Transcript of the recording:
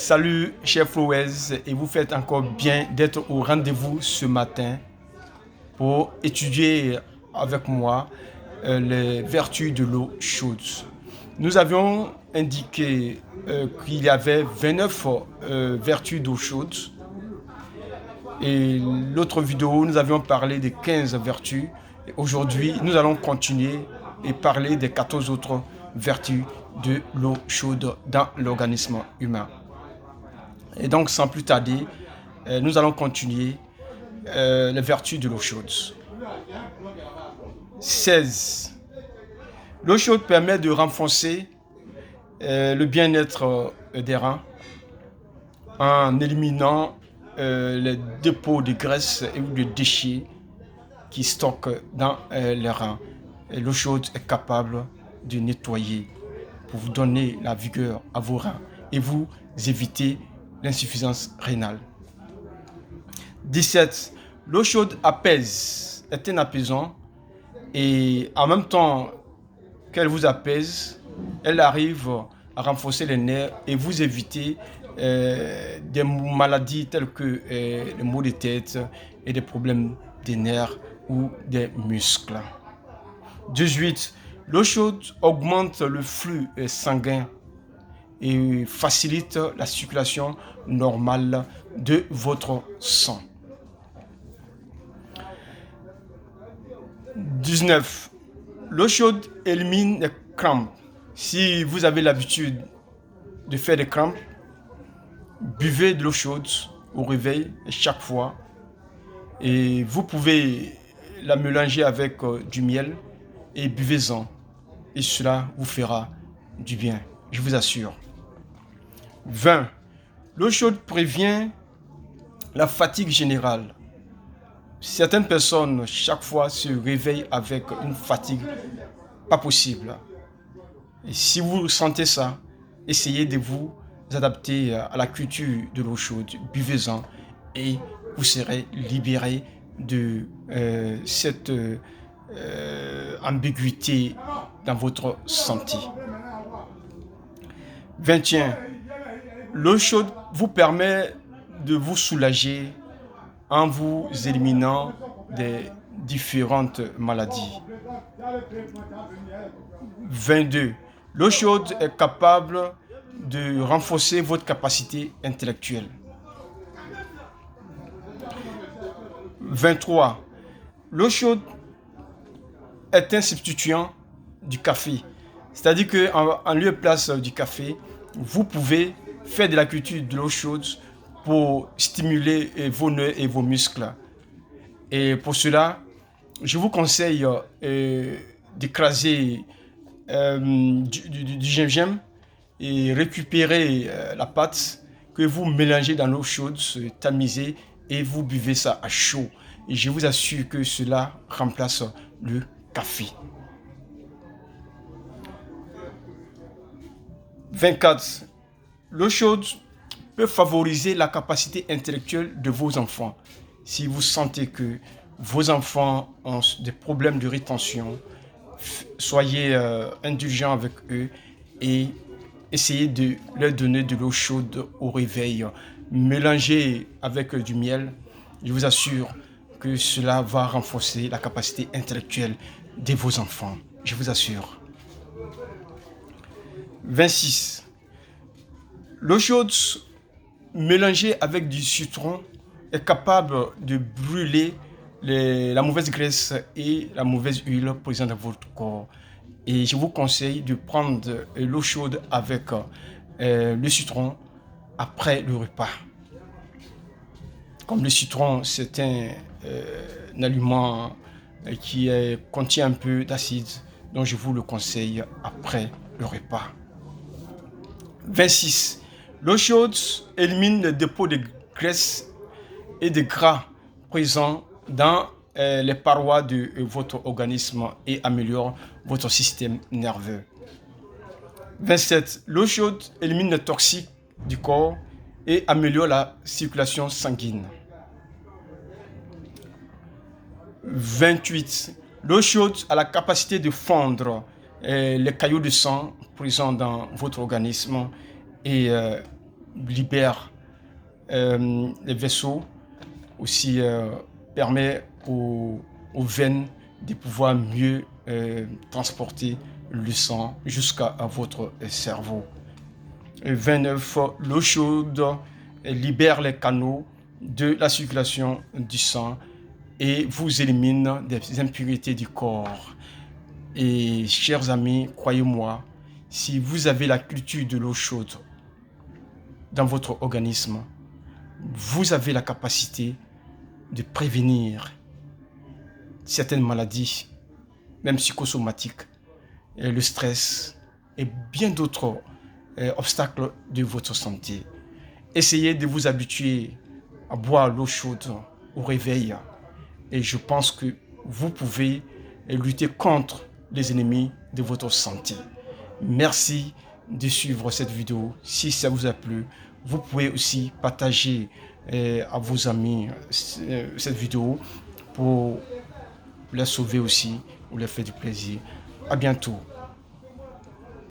Salut chers Flowers, et vous faites encore bien d'être au rendez-vous ce matin pour étudier avec moi les vertus de l'eau chaude. Nous avions indiqué qu'il y avait 29 vertus d'eau chaude et l'autre vidéo nous avions parlé des 15 vertus. Aujourd'hui nous allons continuer et parler des 14 autres vertus de l'eau chaude dans l'organisme humain. Et donc, sans plus tarder, nous allons continuer les vertus de l'eau chaude. 16. L'eau chaude permet de renforcer le bien-être des reins en éliminant les dépôts de graisse et de déchets qui stockent dans les reins. L'eau chaude est capable de nettoyer pour vous donner la vigueur à vos reins et vous éviter l'insuffisance rénale. 17. L'eau chaude apaise, est un apaisant et en même temps qu'elle vous apaise, elle arrive à renforcer les nerfs et vous éviter des maladies telles que les maux de tête et des problèmes des nerfs ou des muscles. 18. L'eau chaude augmente le flux sanguin et facilite la circulation normale de votre sang. 19. L'eau chaude élimine les crampes. Si vous avez l'habitude de faire des crampes, buvez de l'eau chaude au réveil chaque fois et vous pouvez la mélanger avec du miel et buvez-en et cela vous fera du bien, je vous assure. 20. L'eau chaude prévient la fatigue générale. Certaines personnes, chaque fois, se réveillent avec une fatigue pas possible. Et si vous sentez ça, essayez de vous adapter à la culture de l'eau chaude. Buvez-en et vous serez libéré de cette ambiguïté dans votre santé. 21. L'eau chaude vous permet de vous soulager en vous éliminant des différentes maladies. 22. L'eau chaude est capable de renforcer votre capacité intellectuelle. 23. L'eau chaude est un substituant du café. C'est-à-dire qu'en lieu et place du café, vous pouvez faire de la culture de l'eau chaude pour stimuler vos nœuds et vos muscles. Et pour cela, je vous conseille d'écraser du gingembre et récupérer la pâte que vous mélangez dans l'eau chaude, tamisez et vous buvez ça à chaud. Et je vous assure que cela remplace le café. 24. L'eau chaude peut favoriser la capacité intellectuelle de vos enfants. Si vous sentez que vos enfants ont des problèmes de rétention, soyez indulgents avec eux et essayez de leur donner de l'eau chaude au réveil. Mélangez avec du miel. Je vous assure que cela va renforcer la capacité intellectuelle de vos enfants. Je vous assure. 26. L'eau chaude mélangée avec du citron est capable de brûler la mauvaise graisse et la mauvaise huile présente dans votre corps. Et je vous conseille de prendre l'eau chaude avec le citron après le repas. Comme le citron, c'est un aliment qui contient un peu d'acide, donc je vous le conseille après le repas. 26. L'eau chaude élimine le dépôt de graisse et de gras présents dans les parois de votre organisme et améliore votre système nerveux. 27. L'eau chaude élimine les toxiques du corps et améliore la circulation sanguine. 28. L'eau chaude a la capacité de fondre les caillots de sang présents dans votre organisme et libère les vaisseaux, aussi permet aux veines de pouvoir mieux transporter le sang jusqu'à votre cerveau. 29. L'eau chaude libère les canaux de la circulation du sang et vous élimine des impuretés du corps. Et chers amis, croyez-moi, si vous avez la culture de l'eau chaude dans votre organisme, vous avez la capacité de prévenir certaines maladies, même psychosomatiques, le stress et bien d'autres obstacles de votre santé. Essayez de vous habituer à boire l'eau chaude au réveil et je pense que vous pouvez lutter contre les ennemis de votre santé. Merci de suivre cette vidéo. Si ça vous a plu, vous pouvez aussi partager à vos amis cette vidéo pour les sauver aussi ou leur faire du plaisir. À bientôt.